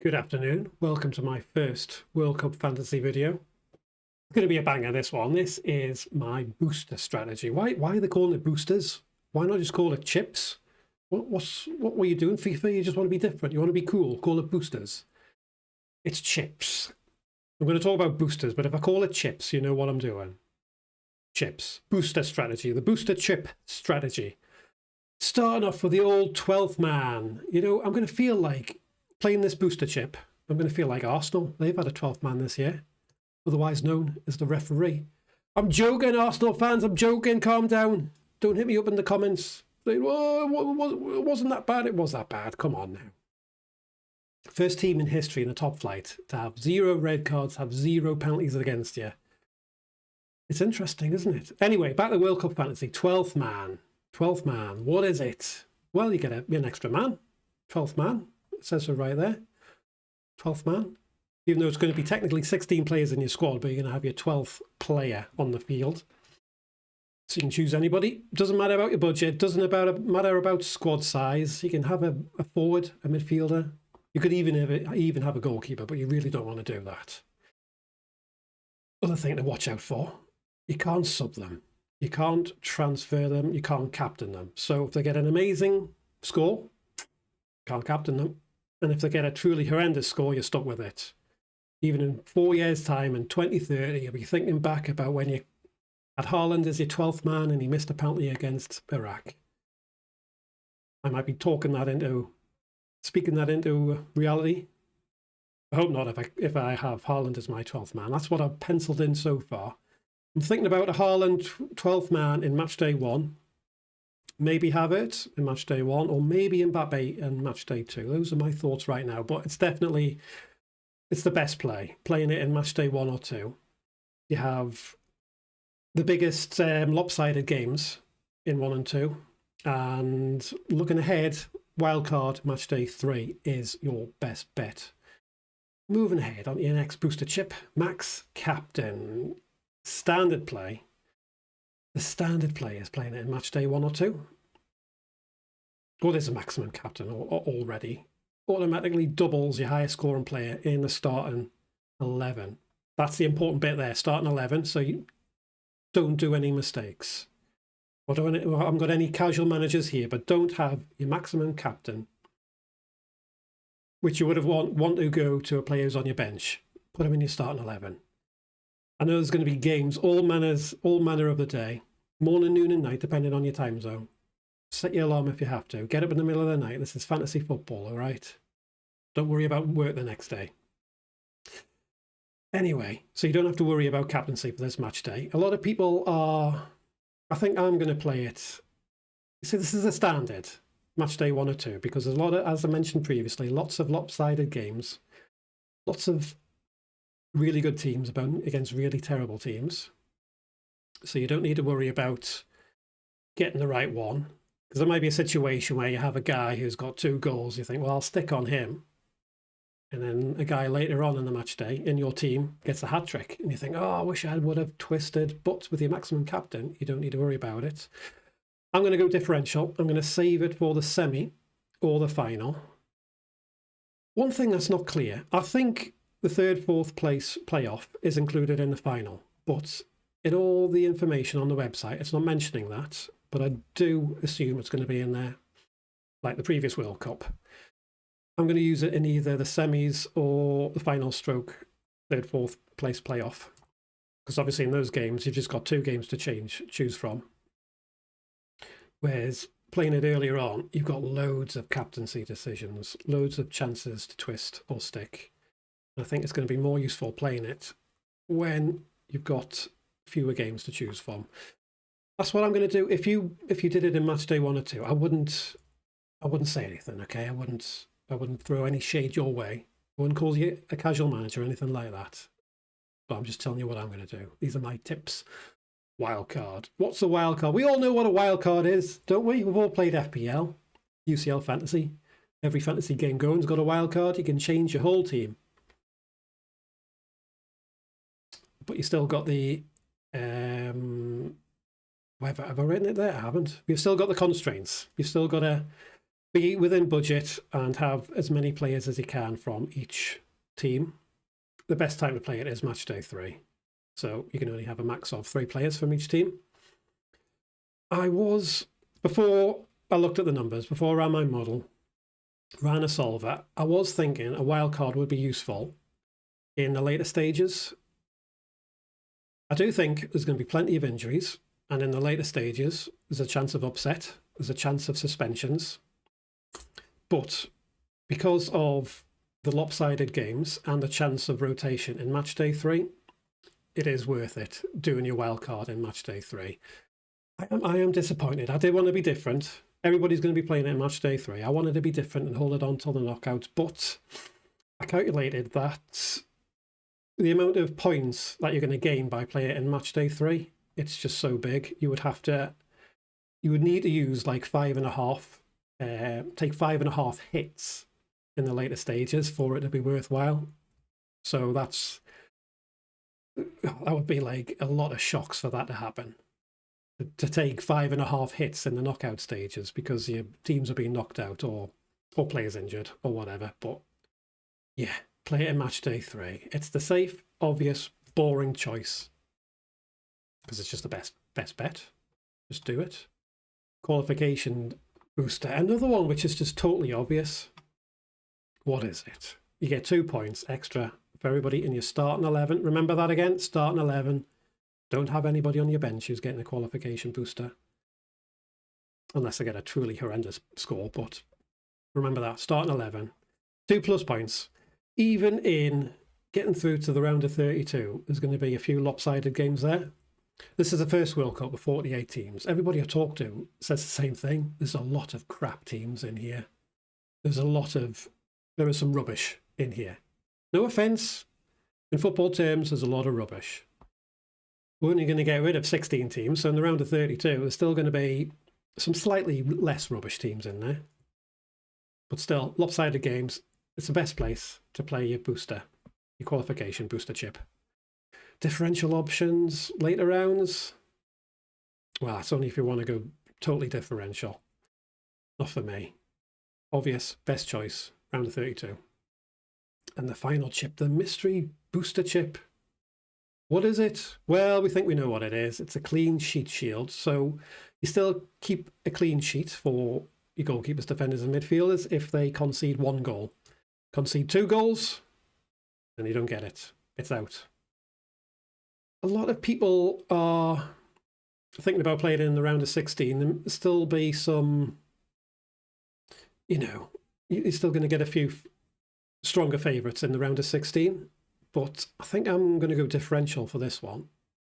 Good afternoon. Welcome to my first World Cup fantasy video. It's going to be a banger, this one. This is my booster strategy. Why are they calling it boosters? Why not just call it chips? What were you doing, FIFA? You just want to be different. You want to be cool. Call it boosters. It's chips. I'm going to talk about boosters, but if I call it chips, you know what I'm doing. Chips. Booster strategy. The booster chip strategy. Starting off with the old 12th man. You know, I'm going to feel like playing this booster chip, I'm going to feel like Arsenal. They've had a 12th man this year, otherwise known as the referee. I'm joking, Arsenal fans. I'm joking. Calm down. Don't hit me up in the comments. Like, oh, it wasn't that bad. It was that bad. Come on now. First team in history in the top flight to have 0 red cards, have 0 penalties against you. It's interesting, isn't it? Anyway, back to World Cup fantasy. 12th man. 12th man. What is it? Well, you get an extra man. 12th man. It says so right there. 12th man. Even though it's going to be technically 16 players in your squad, but you're going to have your 12th player on the field. So you can choose anybody. Doesn't matter about your budget. Doesn't matter about squad size. You can have a forward, a midfielder. You could even have a goalkeeper, but you really don't want to do that. Other thing to watch out for, you can't sub them. You can't transfer them. You can't captain them. So if they get an amazing score, can't captain them. And if they get a truly horrendous score, you're stuck with it. Even in 4 years' time, in 2030, you'll be thinking back about when you had Haaland as your 12th man and he missed a penalty against Iraq. I might be speaking that into reality. I hope not if I have Haaland as my 12th man. That's what I've penciled in so far. I'm thinking about a Haaland 12th man in match day 1. Maybe have it in match day 1, or maybe Mbappe in match day 2. Those are my thoughts right now, but it's definitely, it's the best play. Playing it in match day 1 or 2. You have the biggest lopsided games in 1 and 2. And looking ahead, Wildcard match day 3 is your best bet. Moving ahead on your next booster chip, Max Captain. Standard play. The standard play is playing it in match day 1 or 2. Or there's a maximum captain already. Automatically doubles your highest scoring player in the starting 11. That's the important bit there, starting 11, so you don't do any mistakes. I haven't got any casual managers here, but don't have your maximum captain, which you would have want to go to a player who's on your bench. Put him in your starting 11. I know there's going to be games, all manner of the day, morning, noon, and night, depending on your time zone. Set your alarm if you have to. Get up in the middle of the night. This is fantasy football, all right? Don't worry about work the next day. Anyway, so you don't have to worry about captaincy for this match day. A lot of people are... I think I'm going to play it. You see, this is a standard match day 1 or 2, because there's a lot of, as I mentioned previously, lots of lopsided games. Lots of really good teams against really terrible teams. So you don't need to worry about getting the right one. Because there might be a situation where you have a guy who's got 2 goals. You think, well, I'll stick on him. And then a guy later on in the match day in your team gets a hat-trick. And you think, oh, I wish I would have twisted. But with your maximum captain, you don't need to worry about it. I'm going to go differential. I'm going to save it for the semi or the final. One thing that's not clear, I think the 3rd, 4th place playoff is included in the final, but in all the information on the website, it's not mentioning that, but I do assume it's going to be in there, like the previous World Cup. I'm going to use it in either the semis or the final stroke 3rd, 4th place playoff, because obviously in those games, you've just got 2 games to choose from. Whereas playing it earlier on, you've got loads of captaincy decisions, loads of chances to twist or stick. I think it's going to be more useful playing it when you've got fewer games to choose from. That's what I'm going to do. If you did it in match day 1 or 2, I wouldn't say anything. Okay, I wouldn't throw any shade your way. I wouldn't call you a casual manager or anything like that. But I'm just telling you what I'm going to do. These are my tips. Wildcard. What's a wildcard? We all know what a wildcard is, don't we? We've all played FPL, UCL Fantasy. Every fantasy game going's got a wildcard. You can change your whole team. But you still got the have I written it there? I haven't. You've still got the constraints. You've still got to be within budget and have as many players as you can from each team. The best time to play it is match day 3. So you can only have a max of 3 players from each team. Before I looked at the numbers, before I ran my model, ran a solver, I was thinking a wildcard would be useful in the later stages. I do think there's going to be plenty of injuries, and in the later stages, there's a chance of upset, there's a chance of suspensions. But because of the lopsided games and the chance of rotation in match day 3, it is worth it doing your wildcard in match day 3. I am disappointed. I did want to be different. Everybody's going to be playing it in match day 3. I wanted to be different and hold it on till the knockouts, but I calculated that the amount of points that you're going to gain by playing it in match day 3, it's just so big. You would need to use like 5.5, take 5.5 hits in the later stages for it to be worthwhile. So that would be like a lot of shocks for that to happen. To take 5.5 hits in the knockout stages because your teams are being knocked out or players injured or whatever. But yeah, play it in match day 3. It's the safe, obvious, boring choice because it's just the best bet. Just do it. Qualification Booster. Another one which is just totally obvious. What is it? You get 2 points extra for everybody in your starting 11. Remember that again? Starting 11. Don't have anybody on your bench who's getting a qualification booster. Unless they get a truly horrendous score, but remember that. Starting 11. 2+ points. Even in getting through to the round of 32, there's going to be a few lopsided games there. This is the first World Cup with 48 teams. Everybody I talk to says the same thing. There's a lot of crap teams in here. There is some rubbish in here. No offence. In football terms, there's a lot of rubbish. We're only going to get rid of 16 teams, so in the round of 32, there's still going to be some slightly less rubbish teams in there. But still, lopsided games, it's the best place to play your booster, your qualification booster chip. Differential options, later rounds. Well, it's only if you want to go totally differential. Not for me. Obvious, best choice, round of 32. And the final chip, the mystery booster chip. What is it? Well, we think we know what it is. It's a clean sheet shield. So you still keep a clean sheet for your goalkeepers, defenders and midfielders if they concede 1 goal. Concede 2 goals, then you don't get it. It's out. A lot of people are thinking about playing it in the round of 16. There'll still be some, you're still going to get a few stronger favourites in the round of 16. But I think I'm going to go differential for this one.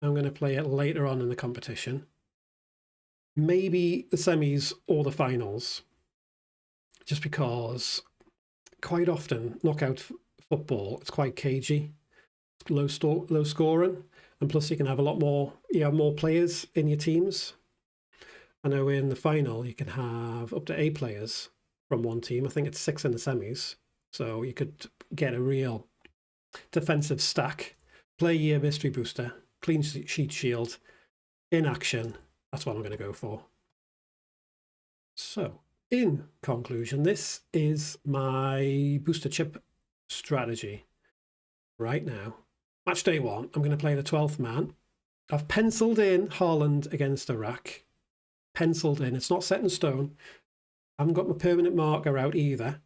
I'm going to play it later on in the competition. Maybe the semis or the finals. Just because quite often knockout football, it's quite cagey. Low scoring. And plus you can have a lot more, more players in your teams. I know in the final you can have up to 8 players from one team. I think it's 6 in the semis. So you could get a real defensive stack, play your mystery booster, clean sheet shield, in action. That's what I'm going to go for. So, in conclusion, this is my booster chip strategy right now. Match day 1, I'm going to play the 12th man. I've penciled in Haaland against Iraq. Penciled in. It's not set in stone. I haven't got my permanent marker out either.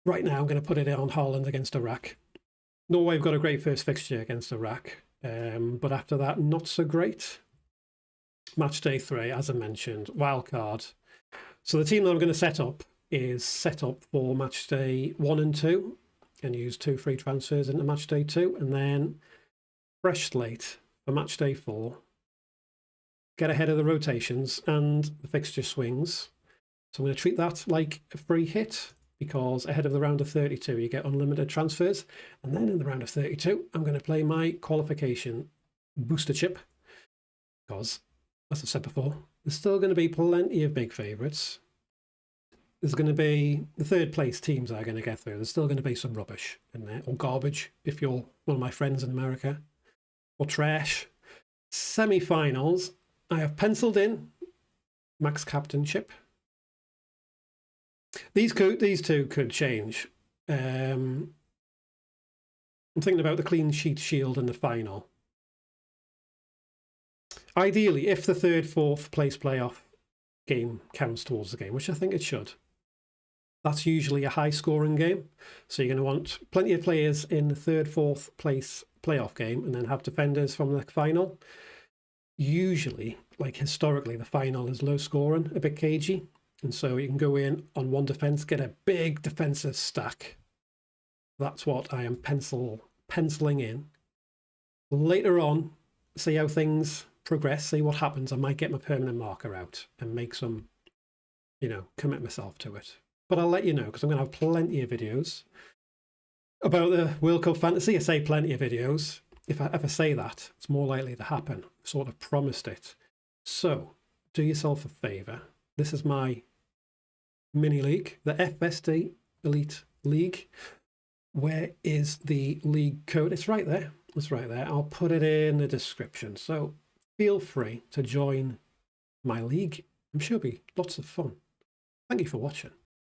Right now, I'm going to put it on Haaland against Iraq. Norway have got a great first fixture against Iraq, but after that, not so great. Match day 3, as I mentioned, wildcard. So the team that I'm going to set up is set up for match day 1 and 2, and use 2 free transfers into match day 2, and then fresh slate for match day 4. Get ahead of the rotations and the fixture swings. So I'm going to treat that like a free hit, because ahead of the round of 32, you get unlimited transfers. And then in the round of 32, I'm going to play my qualification booster chip. Because, as I've said before, there's still going to be plenty of big favourites. There's going to be the 3rd place teams are going to get through. There's still going to be some rubbish in there, or garbage, if you're one of my friends in America, or trash. Semi-finals, I have penciled in Max Captain chip. These two could change. I'm thinking about the clean sheet shield in the final. Ideally, if the third, fourth place playoff game counts towards the game, which I think it should, that's usually a high scoring game. So you're going to want plenty of players in the third, fourth place playoff game and then have defenders from the final. Usually, like historically, the final is low scoring, a bit cagey. And so you can go in on one defense, get a big defensive stack. That's what I am penciling in. Later on, see how things progress, see what happens. I might get my permanent marker out and make some, commit myself to it. But I'll let you know, because I'm going to have plenty of videos about the World Cup Fantasy. I say plenty of videos. If I ever say that, it's more likely to happen. I've sort of promised it. So, do yourself a favour. This is my mini league, the FSD Elite League. Where is the league code? It's right there. It's right there. I'll put it in the description. So feel free to join my league. I'm sure it'll be lots of fun. Thank you for watching.